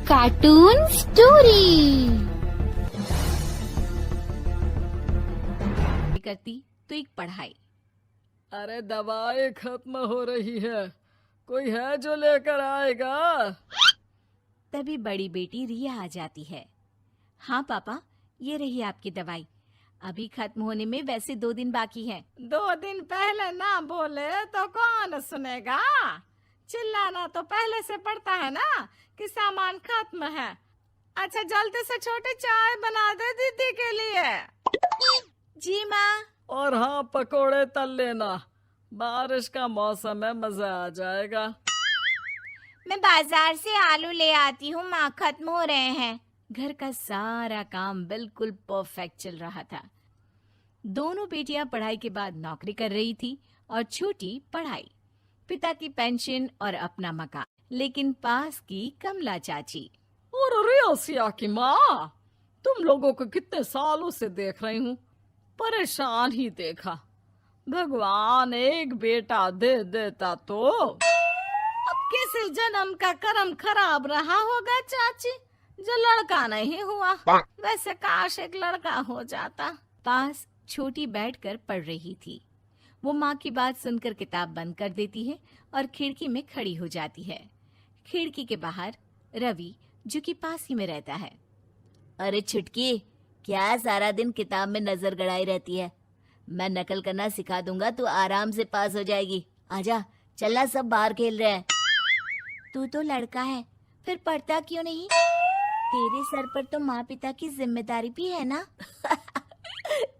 Cartoon story करती तो एक पढ़ाई। अरे दवाई खत्म हो रही है, कोई है जो लेकर आएगा? तभी बड़ी बेटी रिया आ जाती है। हाँ पापा, ये रही आपकी दवाई। अभी खत्म होने में वैसे 2 दिन बाकी है। 2 दिन पहले ना बोले तो कौन सुनेगा? चिल्लाना तो पहले से पड़ता है ना कि सामान खत्म है। अच्छा जल्दी से छोटी चाय बना दे दीदी के लिए। जी माँ। और हाँ, पकोड़े तल लेना, बारिश का मौसम है, मजा आ जाएगा। मैं बाजार से आलू ले आती हूँ माँ, खत्म हो रहे हैं। घर का सारा काम बिल्कुल परफेक्ट चल रहा था। दोनों बेटियां पढ़ाई के बाद नौकरी कर रही थी और छोटी पढ़ाई, पिता की पेंशन और अपना मकान। लेकिन पास की कमला चाची। और रियासिया की माँ, तुम लोगों को कितने सालों से देख रही हूँ, परेशान ही देखा। भगवान एक बेटा दे देता तो। अब किसी जन्म का कर्म खराब रहा होगा चाची, जो लड़का नहीं हुआ। वैसे काश एक लड़का हो जाता। पास छोटी बैठकर पढ़ रही थी। वो माँ की बात सुनकर किताब बंद कर देती है और खिड़की में खड़ी हो जाती है। खिड़की के बाहर रवि, जो कि पास ही में रहता है। अरे छुटकी, क्या सारा दिन किताब में नजर गड़ाई रहती है? मैं नकल करना सिखा दूंगा, तू आराम से पास हो जाएगी। आजा, चलना, सब बाहर खेल रहे हैं। तू तो लड़का है, फिर पढ़ता क्यों नहीं? तेरे सर पर तो माँ पिता की जिम्मेदारी भी है ना।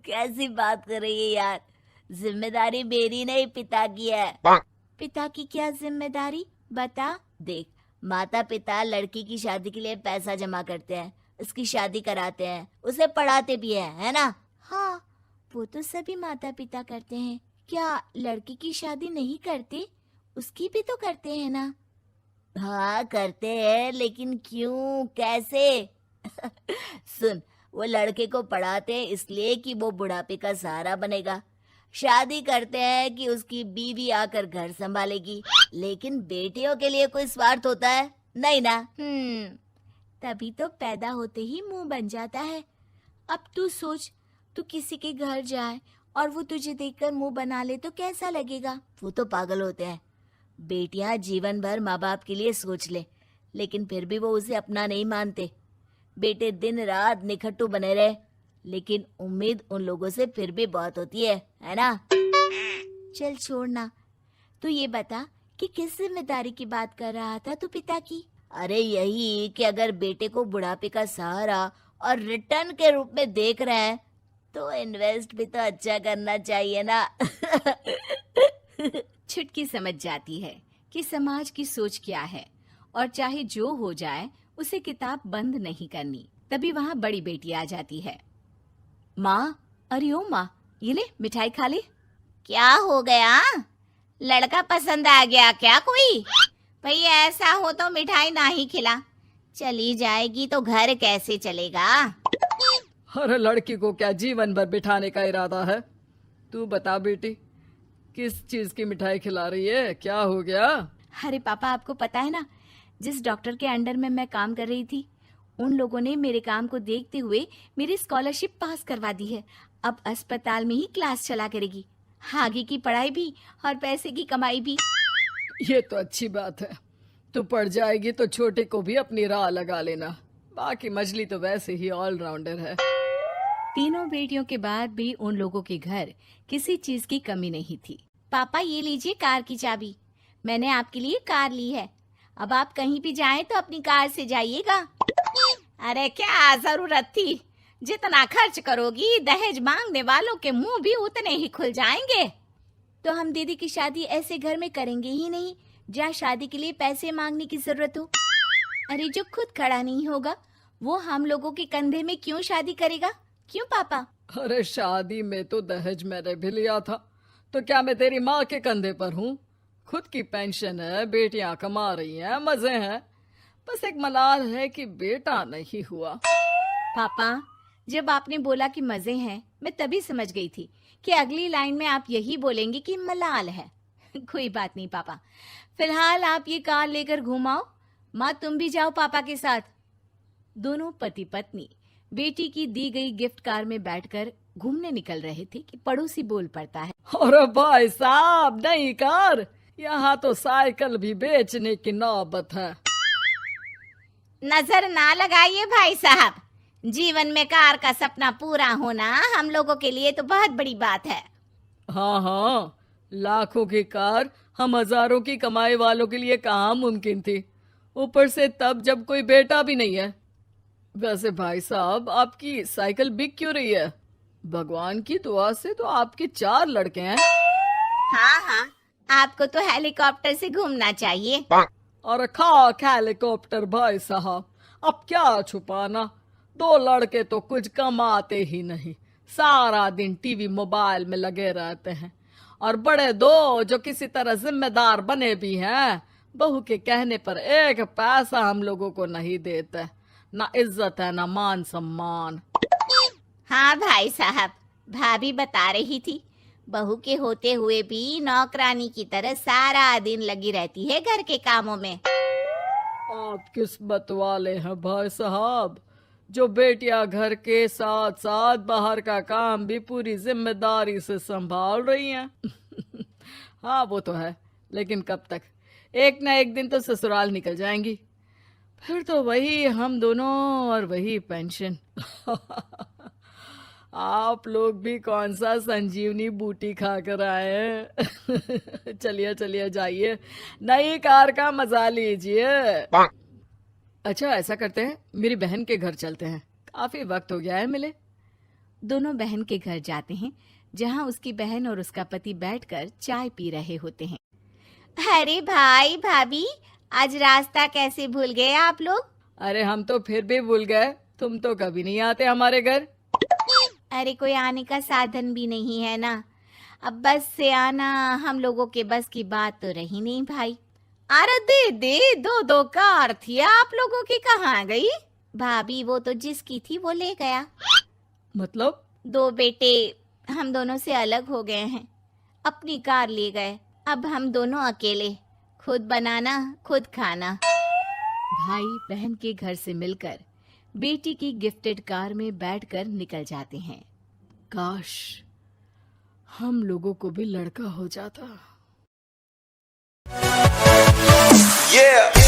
कैसी बात कर रही है यार? जिम्मेदारी मेरी नहीं, पिता की है। पिता की क्या जिम्मेदारी, बता। देख, माता पिता लड़की की शादी के लिए पैसा जमा करते हैं, उसकी शादी कराते हैं, उसे पढ़ाते भी है ना? हाँ, वो तो सभी माता पिता करते हैं। क्या लड़की की शादी नहीं करते? उसकी भी तो करते हैं ना। हाँ करते हैं, लेकिन क्यों, कैसे? सुन, वो लड़के को पढ़ाते हैं इसलिए कि वो बुढ़ापे का सहारा बनेगा। शादी करते हैं कि उसकी बीवी आकर घर संभालेगी। लेकिन बेटियों के लिए कोई स्वार्थ होता है? नहीं ना। तभी तो पैदा होते ही मुंह बन जाता है। अब तू सोच, तू किसी के घर जाए और वो तुझे देखकर मुंह बना ले तो कैसा लगेगा? वो तो पागल होते हैं। बेटियां जीवन भर माँ बाप के लिए सोच ले, लेकिन फिर भी वो उसे अपना नहीं मानते। बेटे दिन रात निखट्टू बने रहे, लेकिन उम्मीद उन लोगों से फिर भी बहुत होती है ना? चल छोड़ना, तू ये बता कि किस जिम्मेदारी की बात कर रहा था तू पिता की? अरे यही कि अगर बेटे को बुढ़ापे का सहारा और रिटर्न के रूप में देख रहे हैं तो इन्वेस्ट भी तो अच्छा करना चाहिए ना। छुटकी समझ जाती है कि समाज की सोच क्या है और चाहे जो हो जाए उसे किताब बंद नहीं करनी। तभी वहाँ बड़ी बेटी आ जाती है। माँ, अरे ओ माँ, ये ले मिठाई खा ले। क्या हो गया? लड़का पसंद आ गया क्या कोई? भाई ऐसा हो तो मिठाई ना ही खिला, चली जाएगी तो घर कैसे चलेगा? अरे लड़की को क्या जीवन भर बिठाने का इरादा है? तू बता बेटी, किस चीज की मिठाई खिला रही है? क्या हो गया? अरे पापा, आपको पता है ना, जिस डॉक्टर के अंडर में मैं काम कर रही थी, उन लोगों ने मेरे काम को देखते हुए मेरी स्कॉलरशिप पास करवा दी है। अब अस्पताल में ही क्लास चला करेगी, आगे की पढ़ाई भी और पैसे की कमाई भी। ये तो अच्छी बात है। तू पढ़ जाएगी तो छोटे को भी अपनी राह लगा लेना। बाकी मजली तो वैसे ही ऑलराउंडर है। तीनों बेटियों के बाद भी उन लोगों के घर किसी चीज की कमी नहीं थी। पापा ये लीजिए कार की चाबी, मैंने आपके लिए कार ली है। अब आप कहीं भी जाएं तो अपनी कार से जाइएगा। अरे क्या जरूरत थी? जितना खर्च करोगी दहेज मांगने वालों के मुंह भी उतने ही खुल जाएंगे। तो हम दीदी की शादी ऐसे घर में करेंगे ही नहीं जहाँ शादी के लिए पैसे मांगने की जरूरत हो। अरे जो खुद खड़ा नहीं होगा वो हम लोगों के कंधे में क्यों शादी करेगा? क्यों पापा? अरे शादी में तो दहेज मैंने भी लिया था, तो क्या मैं तेरी माँ के कंधे पर हूँ? खुद की पेंशन है, बेटियां कमा रही हैं, मजे हैं। बस एक मलाल है कि बेटा नहीं हुआ। पापा, जब आपने बोला कि मजे हैं, मैं तभी समझ गई थी कि अगली लाइन में आप यही बोलेंगे कि मलाल है। कोई बात नहीं पापा, फिलहाल आप ये कार लेकर घुमाओ। माँ तुम भी जाओ पापा के साथ। दोनों पति पत्नी बेटी की दी गई गिफ्ट कार में बैठकर घूमने निकल रहे थे कि पड़ोसी बोल पड़ता है। अरे भाई साहब, नहीं कार, यहाँ तो साइकिल भी बेचने की नौबत है। नजर ना लगाइए भाई साहब, जीवन में कार का सपना पूरा होना हम लोगों के लिए तो बहुत बड़ी बात है। हाँ हाँ, लाखों की कार हम हजारों की कमाई वालों के लिए कहाँ मुमकिन थी, ऊपर से तब जब कोई बेटा भी नहीं है। वैसे भाई साहब, आपकी साइकिल बिक क्यों रही है? भगवान की दुआ से तो आपके 4 लड़के हैं। हाँ हाँ, आपको तो हेलीकॉप्टर से घूमना चाहिए। और खाक हेलीकॉप्टर भाई साहब, अब क्या छुपाना, 2 लड़के तो कुछ कमाते ही नहीं, सारा दिन टीवी मोबाइल में लगे रहते हैं। और बड़े 2 जो किसी तरह जिम्मेदार बने भी हैं, बहू के कहने पर 1 पैसा हम लोगों को नहीं देते, ना इज्जत है ना मान सम्मान। हाँ भाई साहब, भाभी बता रही थी, बहू के होते हुए भी नौकरानी की तरह सारा दिन लगी रहती है घर के कामों में। आप किस्मत वाले हैं भाई साहब, जो बेटियां घर के साथ साथ बाहर का काम भी पूरी जिम्मेदारी से संभाल रही हैं। हाँ वो तो है, लेकिन कब तक? एक ना एक दिन तो ससुराल निकल जाएंगी, फिर तो वही हम दोनों और वही पेंशन। आप लोग भी कौन सा संजीवनी बूटी खा कर आए हैं। चलिए चलिए जाइए, नई कार का मजा लीजिए। अच्छा ऐसा करते हैं, मेरी बहन के घर चलते हैं, काफी वक्त हो गया है मिले। दोनों बहन के घर जाते हैं, जहाँ उसकी बहन और उसका पति बैठकर चाय पी रहे होते हैं। अरे भाई भाभी, आज रास्ता कैसे भूल गए आप लोग? अरे हम तो फिर भी भूल गए, तुम तो कभी नहीं आते हमारे घर। अरे कोई आने का साधन भी नहीं है ना, अब बस से आना हम लोगों के बस की बात तो रही नहीं भाई। अरे दीदी, 2 कार थी आप लोगों की, कहाँ गई? भाभी वो तो जिसकी थी वो ले गया। मतलब? 2 बेटे हम दोनों से अलग हो गए हैं, अपनी कार ले गए, अब हम दोनों अकेले, खुद बनाना खुद खाना। भाई बहन के घर से मिलकर बेटी की गिफ्टेड कार में बैठकर निकल जाते हैं। काश हम लोगों को भी लड़का हो जाता। Yeah.